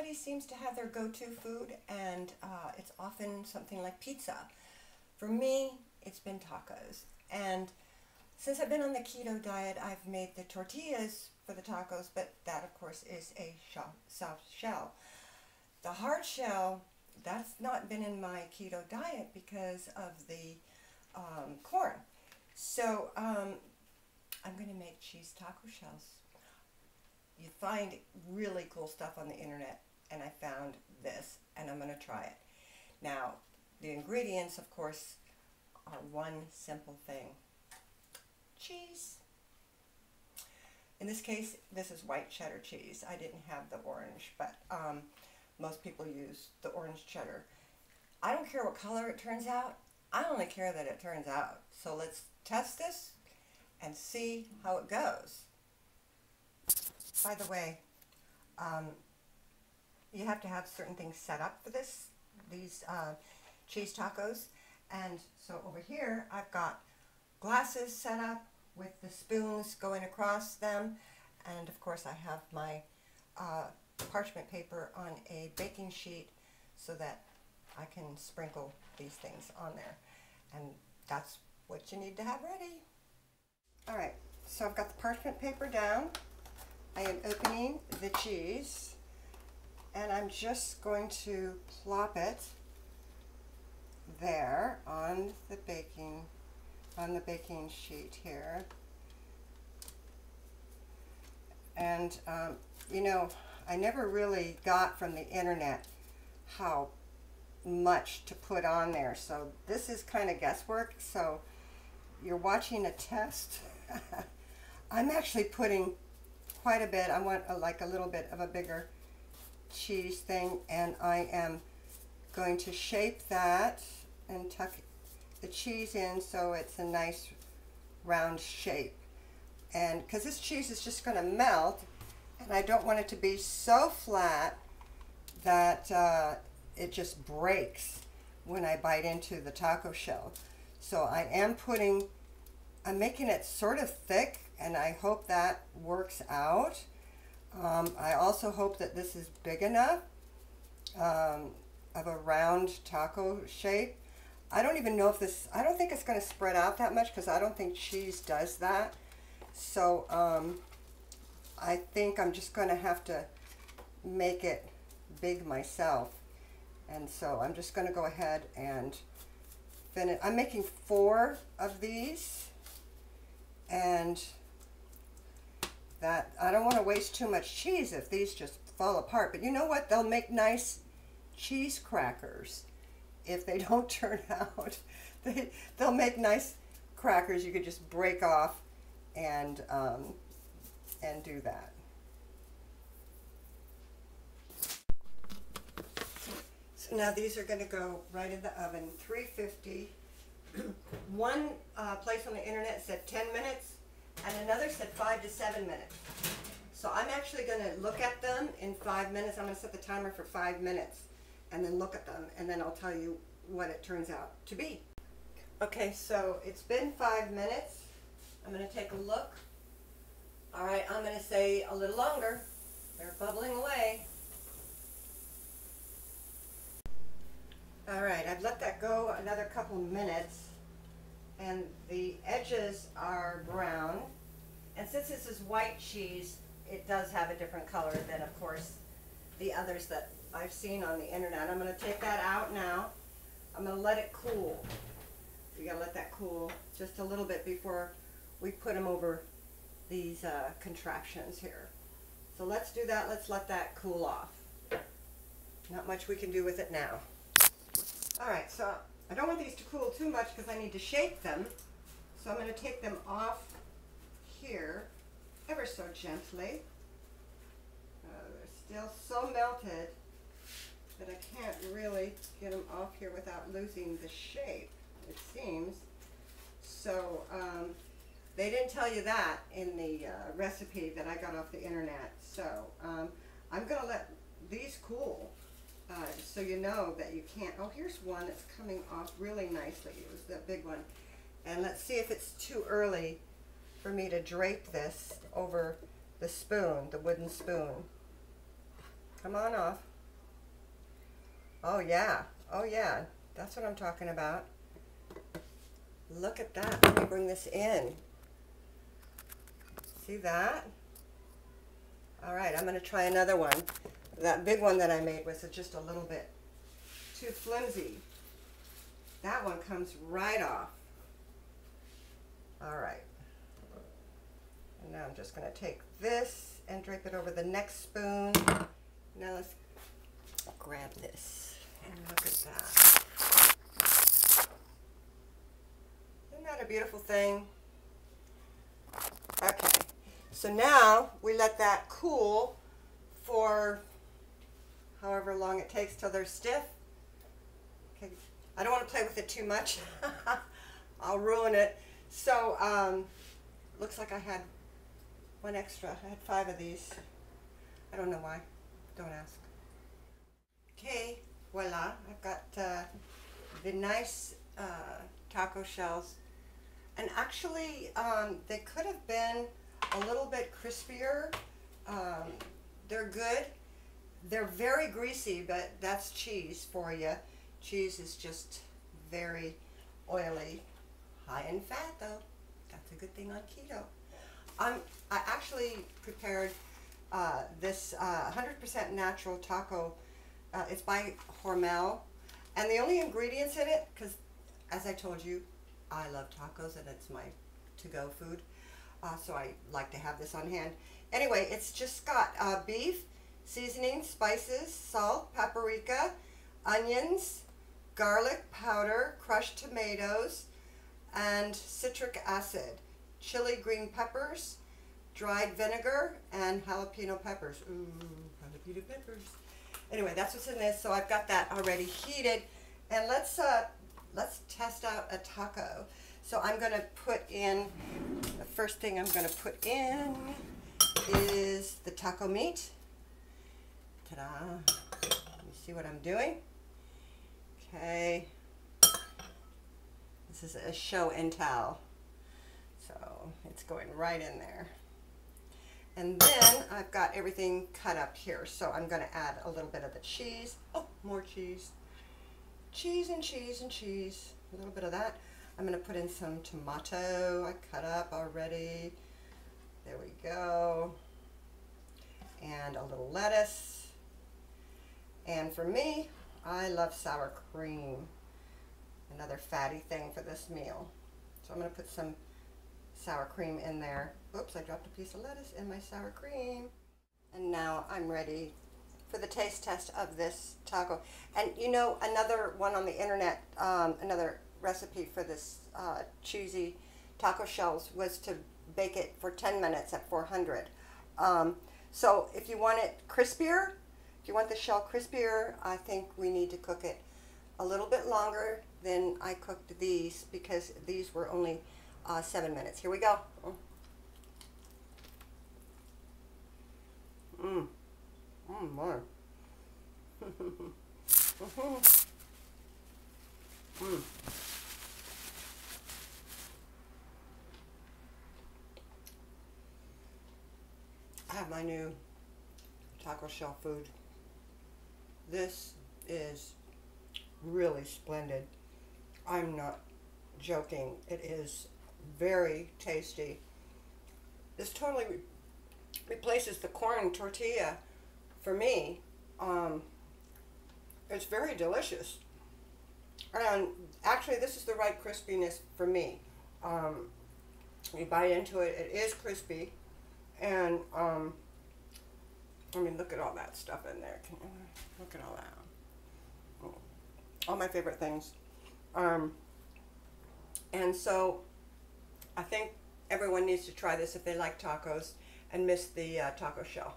everybody seems to have their go-to food, and it's often something like pizza. For me, it's been tacos. And since I've been on the keto diet, I've made the tortillas for the tacos, but that, of course, is a soft shell. The hard shell, that's not been in my keto diet because of the corn. So I'm going to make cheese taco shells. You find really cool stuff on the internet, and I found this, and I'm going to try it. Now, the ingredients, of course, are one simple thing. Cheese. In this case, this is white cheddar cheese. I didn't have the orange, but most people use the orange cheddar. I don't care what color it turns out. I only care that it turns out. So let's test this and see how it goes. By the way, you have to have certain things set up for these cheese tacos. And so over here, I've got glasses set up with the spoons going across them. And of course, I have my parchment paper on a baking sheet so that I can sprinkle these things on there. And that's what you need to have ready. All right, so I've got the parchment paper down. I am opening the cheese, and I'm just going to plop it there on the baking sheet here. And you know, I never really got from the internet how much to put on there, so this is kind of guesswork. So you're watching a test. I'm actually putting quite a bit. I want like a little bit of a bigger cheese thing, and I am going to shape that and tuck the cheese in so it's a nice round shape. And because this cheese is just going to melt, and I don't want it to be so flat that it just breaks when I bite into the taco shell. So I'm making it sort of thick, and I hope that works out. I also hope that this is big enough of a round taco shape. I don't even know if I don't think it's going to spread out that much because I don't think cheese does that. So I think I'm just going to have to make it big myself. And so I'm just going to go ahead and finish. I'm making 4 of these, and that I don't want to waste too much cheese if these just fall apart. But you know what? They'll make nice cheese crackers if they don't turn out. They'll make nice crackers you could just break off and do that. So now these are going to go right in the oven, 350. One place on the internet said 10 minutes, and another said 5 to 7 minutes. So I'm actually going to look at them in 5 minutes. I'm going to set the timer for 5 minutes and then look at them, and then I'll tell you what it turns out to be. Okay, so it's been 5 minutes. I'm going to take a look. All right, I'm going to say a little longer. They're bubbling away. All right, I've let that go another couple minutes, and the edges are brown. And since this is white cheese, it does have a different color than, of course, the others that I've seen on the internet. I'm going to take that out now. I'm going to let it cool. We got to let that cool just a little bit before we put them over these contraptions here. So let's do that. Let's let that cool off. Not much we can do with it now. All right, so I don't want these to cool too much because I need to shape them. So I'm going to take them off here ever so gently. They're still so melted that I can't really get them off here without losing the shape, it seems. So they didn't tell you that in the recipe that I got off the internet. So I'm going to let these cool so you know that you can't. Oh, here's one that's coming off really nicely. It was that big one. And let's see if it's too early for me to drape this over the spoon, the wooden spoon. Come on off. Oh yeah. Oh yeah. That's what I'm talking about. Look at that. Let me bring this in. See that? All right, I'm going to try another one. That big one that I made was just a little bit too flimsy. That one comes right off. All right. And now I'm just going to take this and drape it over the next spoon. Now let's grab this and look at that. Isn't that a beautiful thing? Okay, so now we let that cool for however long it takes till they're stiff. Okay, I don't want to play with it too much. I'll ruin it. So, looks like I had one extra. I had 5 of these. I don't know why. Don't ask. Okay, voila. I've got the nice taco shells. And actually, they could have been a little bit crispier. They're good. They're very greasy, but that's cheese for you. Cheese is just very oily. High in fat, though. That's a good thing on keto. I actually prepared this 100% natural taco. It's by Hormel. And the only ingredients in it, because as I told you, I love tacos and it's my to-go food. So I like to have this on hand. Anyway, it's just got beef, seasoning, spices, salt, paprika, onions, garlic powder, crushed tomatoes, and citric acid, chili green peppers, dried vinegar, and jalapeno peppers. Ooh, jalapeno peppers. Anyway, that's what's in this. So I've got that already heated. And let's test out a taco. So I'm going to put in, the first thing I'm going to put in is the taco meat. Ta-da. Let me see what I'm doing. Okay. This is a show and tell. So it's going right in there. And then I've got everything cut up here. So I'm going to add a little bit of the cheese. Oh, more cheese. Cheese and cheese and cheese. A little bit of that. I'm going to put in some tomato I cut up already. There we go. And a little lettuce. And for me, I love sour cream. Another fatty thing for this meal. So I'm going to put some sour cream in there. Oops, I dropped a piece of lettuce in my sour cream. And now I'm ready for the taste test of this taco. And you know, another one on the internet, another recipe for this cheesy taco shells was to bake it for 10 minutes at 400. So if you want it crispier, if you want the shell crispier, I think we need to cook it a little bit longer than I cooked these, because these were only 7 minutes. Here we go. More. I have my new taco shell food. This is really splendid. I'm not joking. It is very tasty. This totally replaces the corn tortilla for me. It's very delicious. And actually, this is the right crispiness for me. You bite into it, it is crispy. And, I mean, look at all that stuff in there. Look at all that. All my favorite things. And so, I think everyone needs to try this if they like tacos and miss the taco shell.